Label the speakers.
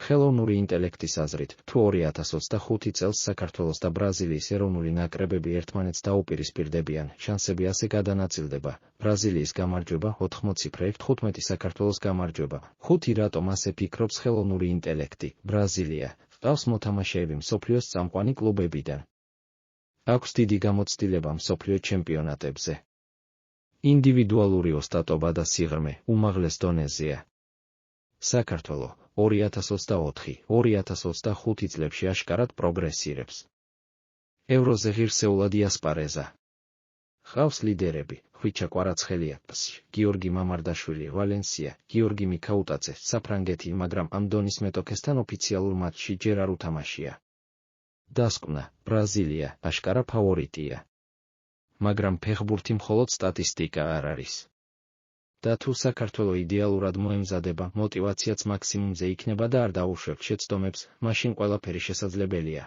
Speaker 1: ხელოვნური ინტელექტის აზრით, თუ 2025 წელს საქართველოს და ბრაზილიის ეროვნული ნაკრებები ერთმანეთს დაუპირისპირდებიან, შანსები ასე გადანაწილდება: ბრაზილიის გამარჯვება 80-15 საქართველოს გამარჯვება. 5 რატომ ასე ფიქრობს ხელოვნური ინტელექტი? ბრაზილია. ჰყავს მოთამაშეები მსოფლიოს წამყვანი კლუბებიდან. აქვს დიდი გამოცდილება მსოფლიო ჩემპიონატებზე. ინდივიდუალური ოსტატობა და სიღრმე უმაღლეს დონეზეა. საქართველო 2024-2025 წლებში აშკარად პროგრესირებს. ევროზე ღირსეულად იასპარეზა. ჰყავს ლიდერები: ხვიჩა კვარაცხელია, გიორგი მამარდაშვილი, ვალენსია, გიორგი მიქაუტაძე, საფრანგეთი, მაგრამ ამ დონის მეტოქესთან ოფიციალურ მატჩში ჯერ არ უთამაშია. დასკვნა: ბრაზილია აშკარა ფავორიტია. მაგრამ ფეხბურთი მხოლოდ სტატისტიკა არ არის. და თუ საქართველო იდეალურად მოემზადება, მოტივაციაც მაქსიმუმზე იქნება და არ დაუშვებთ შეცდომებს, მაშინ ყველაფერი შესაძლებელია.